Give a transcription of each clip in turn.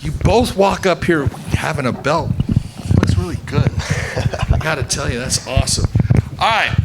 You both walk up here having a belt. Looks really good. I got to tell you, that's awesome. All right,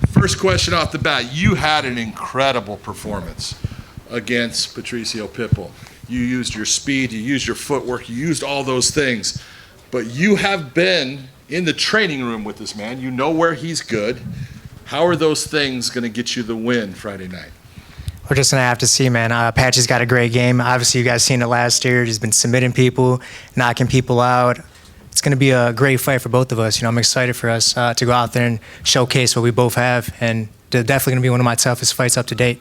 first question off the bat. You had an incredible performance against Patricio Pitbull. You used your speed, you used your footwork, you used all those things. But you have been in the training room with this man. You know where he's good. How are those things going to get you the win Friday night? We're just going to have to see, man. Patchy's got a great game. Obviously, you guys seen it last year. He's been submitting people, knocking people out. It's going to be a great fight for both of us. I'm excited for us to go out there and showcase what we both have. And definitely going to be one of my toughest fights up to date.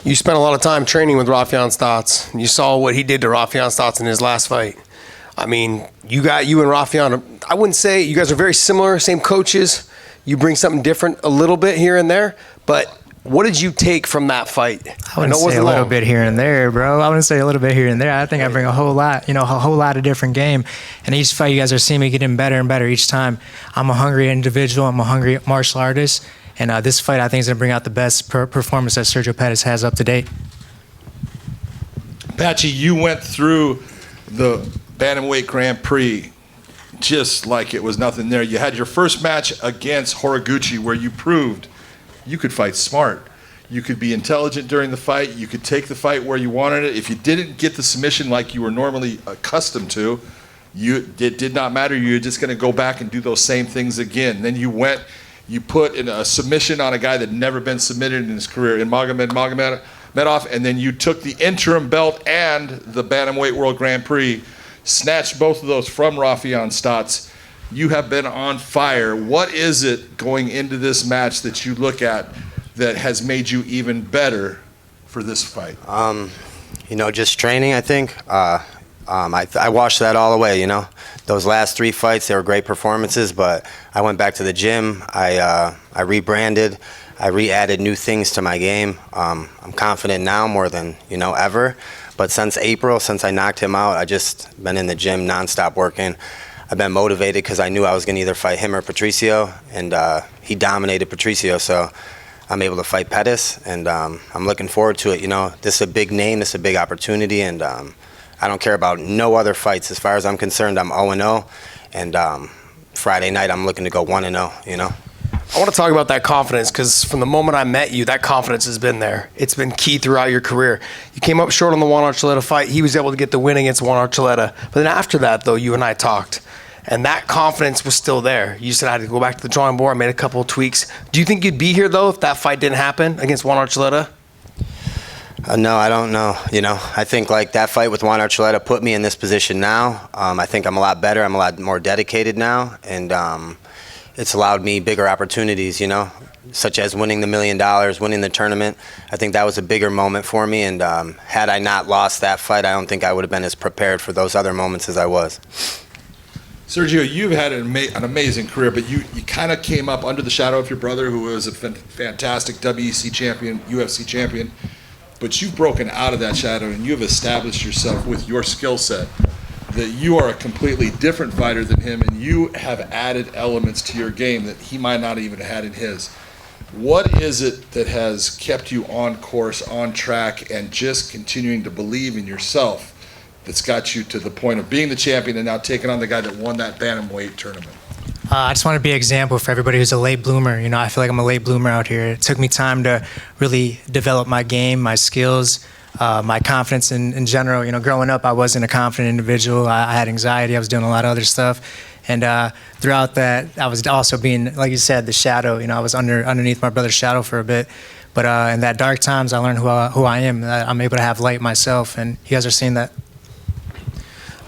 You spent a lot of time training with Rafion Stotts. You saw what he did to Rafion Stotts in his last fight. I mean, you and Rafion, I wouldn't say you guys are very similar, same coaches. You bring something different a little bit here and there, but what did you take from that fight? I wouldn't say a little bit here and there, bro. I wouldn't say a little bit here and there. I think I bring a whole lot, a whole lot of different game. And each fight, you guys are seeing me getting better and better each time. I'm a hungry individual. I'm a hungry martial artist. And this fight, I think, is going to bring out the best performance that Sergio Pettis has up to date. Patchy, you went through the bantamweight Grand Prix just like it was nothing there. You had your first match against Horiguchi where you proved you could fight smart. You could be intelligent during the fight. You could take the fight where you wanted it. If you didn't get the submission like you were normally accustomed to, it did not matter. You're just going to go back and do those same things again. Then you put in a submission on a guy that had never been submitted in his career, in Magomedov, and then you took the interim belt and the bantamweight World Grand Prix, snatched both of those from Rafion Stotts. You have been on fire. What is it going into this match that you look at that has made you even better for this fight? Just training, I think. I washed that all away, Those last 3 fights, they were great performances, but I went back to the gym. I rebranded. I re-added new things to my game. I'm confident now more than, ever. But since April, since I knocked him out, I just been in the gym nonstop working. I've been motivated because I knew I was going to either fight him or Patricio, and he dominated Patricio, so I'm able to fight Pettis, and I'm looking forward to it. This is a big name, this is a big opportunity, and I don't care about no other fights. As far as I'm concerned, I'm 0-0, and Friday night I'm looking to go 1-0, I want to talk about that confidence because from the moment I met you, that confidence has been there. It's been key throughout your career. You came up short on the Juan Archuleta fight. He was able to get the win against Juan Archuleta. But then after that, though, you and I talked, and that confidence was still there. You said I had to go back to the drawing board. I made a couple of tweaks. Do you think you'd be here, though, if that fight didn't happen against Juan Archuleta? No, I don't know. I think that fight with Juan Archuleta put me in this position now. I think I'm a lot better. I'm a lot more dedicated now, and it's allowed me bigger opportunities, such as winning the $1 million, winning the tournament. I think that was a bigger moment for me, and had I not lost that fight, I don't think I would have been as prepared for those other moments as I was. Sergio, you've had an amazing career, but you kind of came up under the shadow of your brother, who was a fantastic WEC champion, UFC champion, but you've broken out of that shadow and you've established yourself with your skill set that you are a completely different fighter than him, and you have added elements to your game that he might not even have had in his. What is it that has kept you on course, on track, and just continuing to believe in yourself that's got you to the point of being the champion and now taking on the guy that won that bantamweight tournament? I just want to be an example for everybody who's a late bloomer. I feel like I'm a late bloomer out here. It took me time to really develop my game, my skills, my confidence in general. Growing up, I wasn't a confident individual. I had anxiety. I was doing a lot of other stuff. And throughout that, I was also being, like you said, the shadow. I was underneath my brother's shadow for a bit. But in that dark times, I learned who I am. I'm able to have light myself, and you guys are seeing that.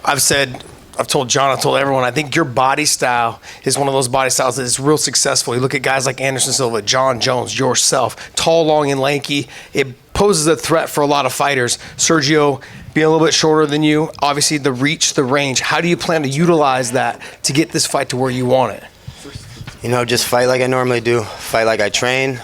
I've told John, I've told everyone, I think your body style is one of those body styles that is real successful. You look at guys like Anderson Silva, John Jones, yourself, tall, long, and lanky. It poses a threat for a lot of fighters. Sergio, being a little bit shorter than you, obviously the reach, the range. How do you plan to utilize that to get this fight to where you want it? Just fight like I normally do, fight like I train,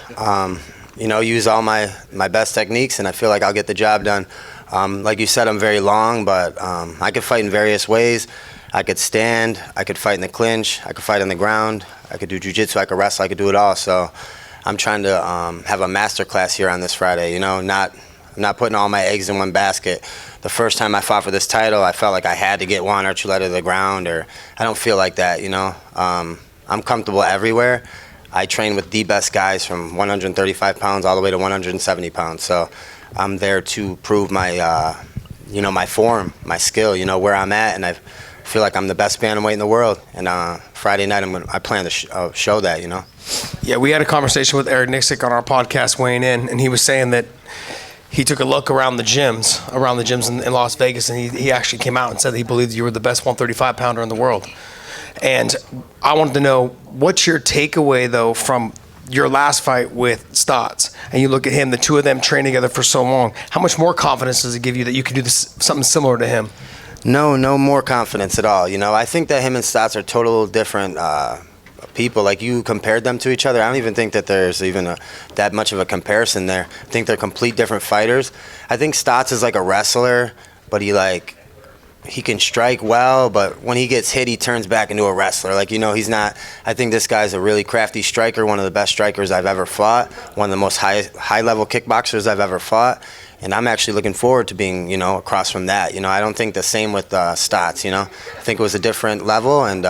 use all my best techniques, and I feel like I'll get the job done. Like you said, I'm very long, but I could fight in various ways. I could stand, I could fight in the clinch, I could fight on the ground, I could do jiu-jitsu, I could wrestle, I could do it all. So I'm trying to have a master class here on this Friday, not I'm not putting all my eggs in one basket. The first time I fought for this title, I felt like I had to get Juan Archuleta to the ground, or I don't feel like that, you know. I'm comfortable everywhere. I train with the best guys from 135 pounds all the way to 170 pounds. So I'm there to prove my, my form, my skill, where I'm at, and I feel like I'm the best bantamweight in the world. And Friday night, I plan to show that, Yeah, we had a conversation with Eric Nixick on our podcast weighing in, and he was saying that he took a look around the gyms in Las Vegas, and he actually came out and said that he believed you were the best 135 pounder in the world. And I wanted to know, what's your takeaway though from your last fight with Stotts? And you look at him, the two of them trained together for so long. How much more confidence does it give you that you can do something similar to him? No more confidence at all. I think that him and Stotts are total different people. Like, you compared them to each other. I don't even think that there's even that much of a comparison there. I think they're complete different fighters. I think Stotts is like a wrestler, but he can strike well, but when he gets hit, he turns back into a wrestler. He's not. I think this guy's a really crafty striker, one of the best strikers I've ever fought, one of the most high-level kickboxers I've ever fought. And I'm actually looking forward to being, across from that. I don't think the same with Stotts, I think it was a different level. And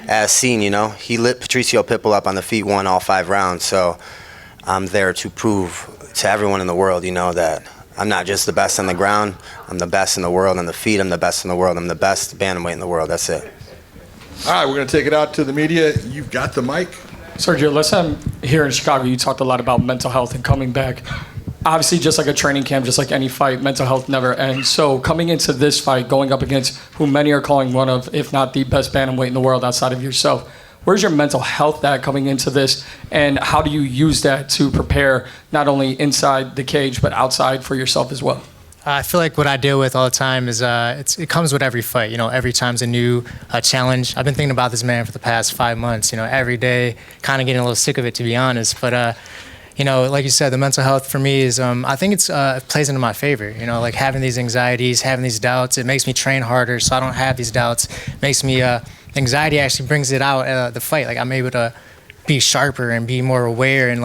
as seen, he lit Patricio Pitbull up on the feet, won all 5 rounds. So I'm there to prove to everyone in the world, that I'm not just the best on the ground. I'm the best in the world. On the feet, I'm the best in the world. I'm the best bantamweight in the world. That's it. All right, we're going to take it out to the media. You've got the mic. Sergio, last time here in Chicago, you talked a lot about mental health and coming back. Obviously, just like a training camp, just like any fight, mental health never ends. So coming into this fight, going up against who many are calling one of, if not the best bantamweight in the world outside of yourself, where's your mental health at coming into this, and how do you use that to prepare not only inside the cage but outside for yourself as well? I feel like what I deal with all the time is it comes with every fight. Every time's a new challenge. I've been thinking about this, man, for the past 5 months. Every day, kind of getting a little sick of it, to be honest. But like you said, the mental health for me is I think it plays into my favor. Like having these anxieties, having these doubts, it makes me train harder, so I don't have these doubts. It makes me anxiety actually brings it out the fight. Like, I'm able to be sharper and be more aware and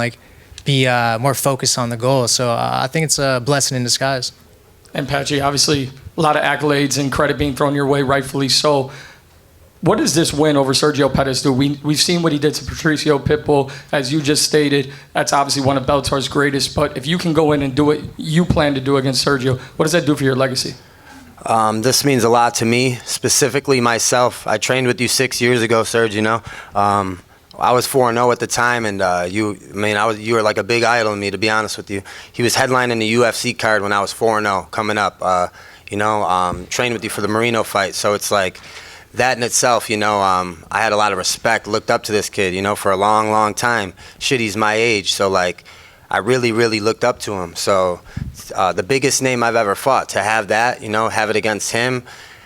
be more focused on the goal. So I think it's a blessing in disguise. And Patchy, obviously, a lot of accolades and credit being thrown your way, rightfully so. What does this win over Sergio Pettis do? We've seen what he did to Patricio Pitbull, as you just stated. That's obviously one of Bellator's greatest. But if you can go in and do what you plan to do against Sergio, what does that do for your legacy? This means a lot to me, specifically myself. I trained with you 6 years ago, Serge. I was 4-0 at the time, and you were like a big idol to me, to be honest with you. He was headlining the UFC card when I was 4-0 coming up. Trained with you for the Marino fight, so it's like that in itself. I had a lot of respect, looked up to this kid, for a long, long time. Shit, he's my age, so I really, really looked up to him. So the biggest name I've ever fought, to have that, have it against him,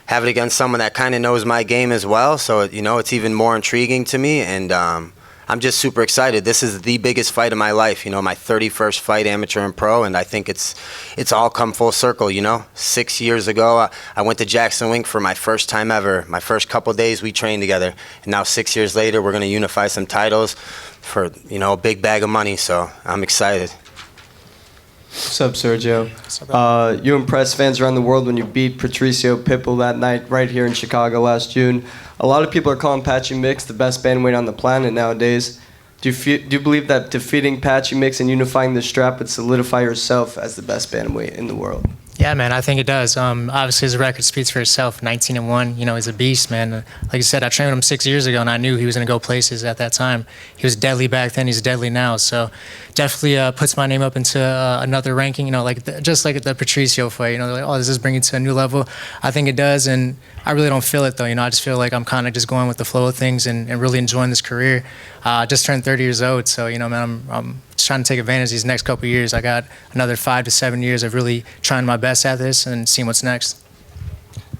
have it against someone that kind of knows my game as well. So, it's even more intriguing to me. And I'm just super excited. This is the biggest fight of my life, my 31st fight, amateur and pro. And I think it's all come full circle, 6 years ago, I went to Jackson Wink for my first time ever. My first couple days we trained together. And now 6 years later, we're going to unify some titles for, a big bag of money. So I'm excited. What's up, Sergio? You impressed fans around the world when you beat Patricio Pitbull that night right here in Chicago last June. A lot of people are calling Patchy Mix the best bantamweight on the planet nowadays. Do you believe that defeating Patchy Mix and unifying the strap would solidify yourself as the best bantamweight in the world? Yeah, man, I think it does. Obviously, his record speaks for itself. 19-1, he's a beast, man. Like you said, I trained with him 6 years ago, and I knew he was going to go places at that time. He was deadly back then. He's deadly now. So definitely puts my name up into another ranking, just like the Patricio fight. Does this bring it to a new level? I think it does, and I really don't feel it, though. I just feel like I'm kind of just going with the flow of things and really enjoying this career. Just turned 30 years old, so, man, I'm just trying to take advantage of these next couple of years. I got another 5 to 7 years of really trying my best at this and seeing what's next.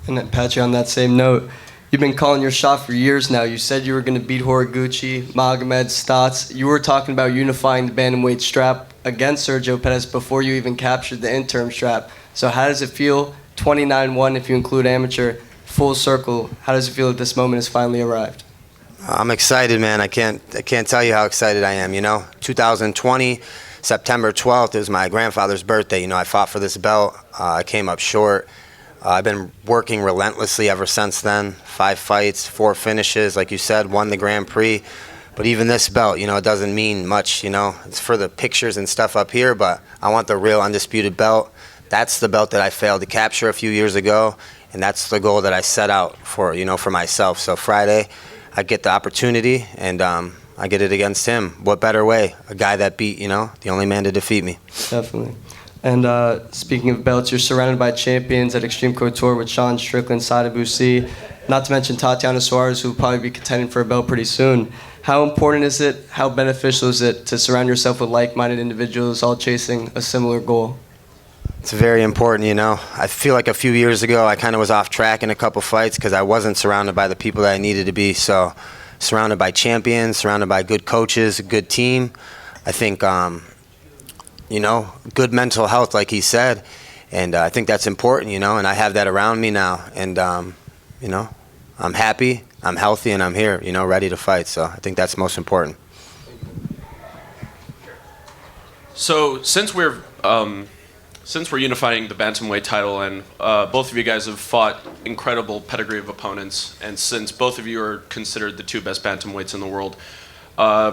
And then, Patchy, on that same note, you've been calling your shot for years now. You said you were going to beat Horiguchi, Magomed, Stotts. You were talking about unifying the bantamweight strap against Sergio Pettis before you even captured the interim strap. So how does it feel, 29-1 if you include amateur, full circle? How does it feel that this moment has finally arrived? I'm excited, man. I can't tell you how excited I am. 2020, September 12th, it was my grandfather's birthday. You know, I fought for this belt. I came up short. I've been working relentlessly ever since then. 5 fights, 4 finishes, like you said, won the Grand Prix. But even this belt, you know, it doesn't mean much, you know. It's for the pictures and stuff up here, but I want the real undisputed belt. That's the belt that I failed to capture a few years ago, and that's the goal that I set out for, you know, for myself. So Friday, I get the opportunity, and I get it against him. What better way? A guy that beat, you know, the only man to defeat me. Definitely. And speaking of belts, you're surrounded by champions at Extreme Couture with Sean Strickland, Sada Busi, not to mention Tatiana Suarez, who will probably be contending for a belt pretty soon. How important is it, how beneficial is it to surround yourself with like-minded individuals all chasing a similar goal? It's very important, you know. I feel like a few years ago I kind of was off track in a couple fights because I wasn't surrounded by the people that I needed to be. So surrounded by champions, surrounded by good coaches, a good team. I think, you know, good mental health, like he said. And I think that's important, you know, and I have that around me now. And, you know, I'm happy, I'm healthy, and I'm here, you know, ready to fight. So I think that's most important. So since we're unifying the bantamweight title, and both of you guys have fought incredible pedigree of opponents, and since both of you are considered the 2 best bantamweights in the world,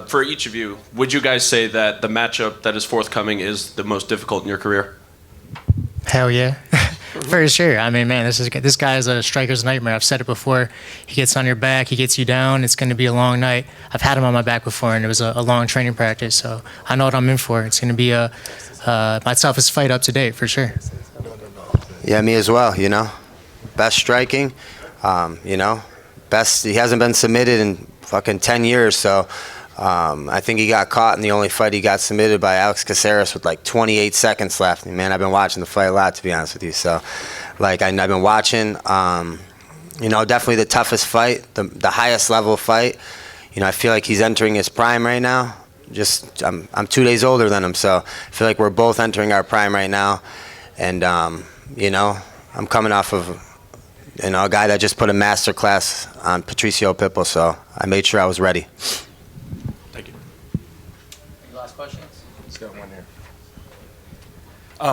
for each of you, would you guys say that the matchup that is forthcoming is the most difficult in your career? Hell yeah. For sure. I mean, man, this guy is a striker's nightmare. I've said it before. He gets on your back. He gets you down. It's going to be a long night. I've had him on my back before, and it was a long training practice. So I know what I'm in for. It's going to be my toughest fight up to date, for sure. Yeah, me as well, you know. Best striking, you know. Best, he hasn't been submitted in fucking 10 years, so I think he got caught in the only fight he got submitted by Alex Caceres with like 28 seconds left. And man, I've been watching the fight a lot, to be honest with you. So, like, I've been watching, you know, definitely the toughest fight, the highest level fight. You know, I feel like he's entering his prime right now. Just, I'm 2 days older than him, so I feel like we're both entering our prime right now. And, you know, I'm coming off of, you know, a guy that just put a master class on Patricio Pitbull, so I made sure I was ready. Thank you. Any last questions? Let's get one here.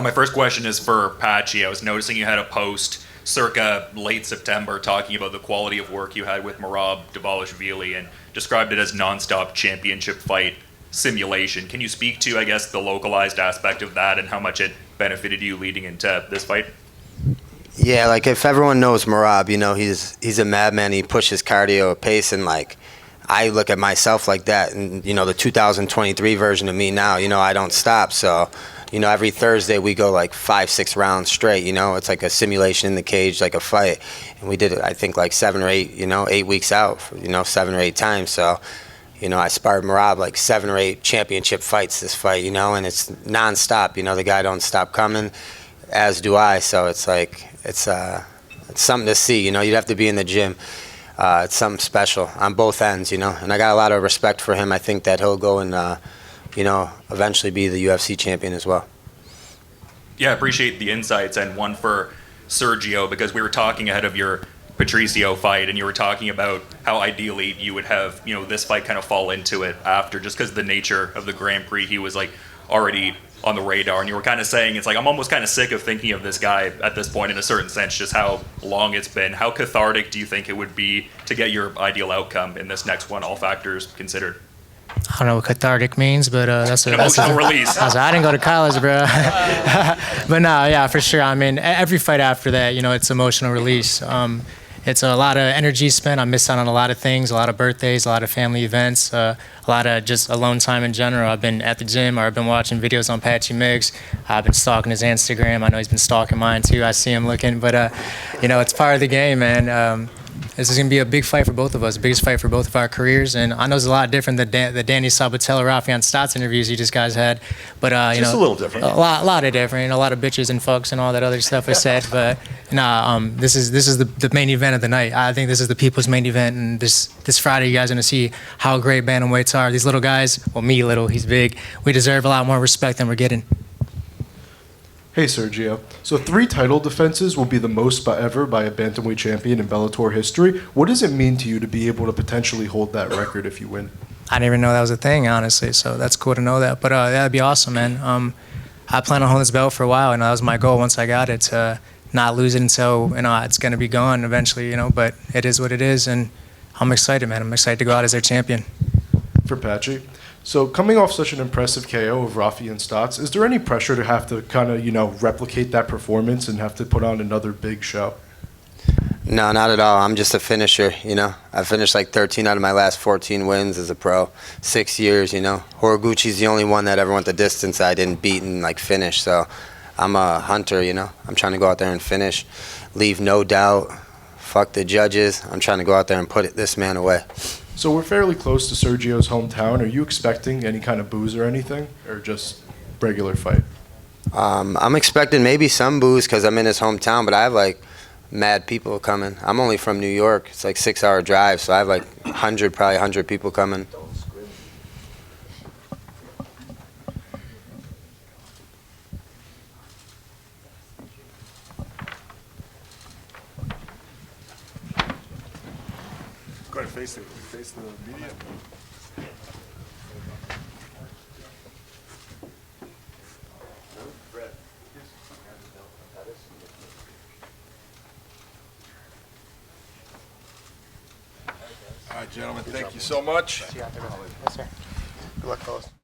My first question is for Patchy. I was noticing you had a post circa late September talking about the quality of work you had with Merab Dvalishvili and described it as nonstop championship fight simulation. Can you speak to, I guess, the localized aspect of that and how much it benefited you leading into this fight? Yeah, like if everyone knows Merab, you know, he's a madman. He pushes cardio at pace, and like I look at myself like that, and you know, the 2023 version of me now, you know, I don't stop. So, you know, every Thursday we go like 5-6 rounds straight. You know, it's like a simulation in the cage, like a fight, and we did it, I think, like 7 or 8, you know, 8 weeks out, you know, 7 or 8 times. So, you know, I sparred Merab like 7 or 8 championship fights this fight, you know, and it's nonstop. You know, the guy don't stop coming, as do I. So it's like it's something to see. You know, you'd have to be in the gym. It's something special on both ends, you know. And I got a lot of respect for him. I think that he'll go and, you know, eventually be the UFC champion as well. Yeah, I appreciate the insights, and one for Sergio, because we were talking ahead of your Patricio fight, and you were talking about how ideally you would have, you know, this fight kind of fall into it after, just because of the nature of the Grand Prix. He was like already on the radar, and you were kind of saying it's like I'm almost kind of sick of thinking of this guy at this point, in a certain sense, just how long it's been. How cathartic do you think it would be to get your ideal outcome in this next one, all factors considered? I don't know what cathartic means, but that's An emotional release. I didn't go to college, bro. But no, yeah, for sure. I mean, every fight after that, you know, it's emotional release. It's a lot of energy spent. I missed out on a lot of things, a lot of birthdays, a lot of family events, a lot of just alone time in general. I've been at the gym, or I've been watching videos on Patchy Mix. I've been stalking his Instagram. I know he's been stalking mine too. I see him looking, but you know, it's part of the game, man. This is going to be a big fight for both of us, the biggest fight for both of our careers. And I know it's a lot different than the Danny Sabatello, Rafian Stotts interviews you just guys had. But, you Just know, a little different. A lot of different. You know, a lot of bitches and fucks and all that other stuff was said. But, nah, this is the main event of the night. I think this is the people's main event. And this Friday, you guys are going to see how great bantamweights are. These little guys, well, me little, he's big. We deserve a lot more respect than we're getting. Hey Sergio, so 3 title defenses will be the most ever by a bantamweight champion in Bellator history. What does it mean to you to be able to potentially hold that record if you win? I didn't even know that was a thing, honestly. So that's cool to know that. But that'd be awesome, man. I plan on holding this belt for a while, and that was my goal once I got it, to not lose it until it's gonna be gone eventually. But it is what it is, and I'm excited, man. I'm excited to go out as their champion. For Patchy. So coming off such an impressive KO of Rafi and Stotts, is there any pressure to have to kind of, replicate that performance and have to put on another big show? No, not at all. I'm just a finisher, I finished like 13 out of my last 14 wins as a pro. 6 years, Horiguchi's the only one that ever went the distance I didn't beat and finish. So I'm a hunter, I'm trying to go out there and finish. Leave no doubt. Fuck the judges. I'm trying to go out there and put this man away. So we're fairly close to Sergio's hometown. Are you expecting any kind of booze or anything, or just regular fight? I'm expecting maybe some booze because I'm in his hometown, but I have mad people coming. I'm only from New York. It's 6-hour drive, so I have probably 100 people coming. Go ahead, face the media. All right, gentlemen, thank you so much. Yes, sir. Good luck, fellas.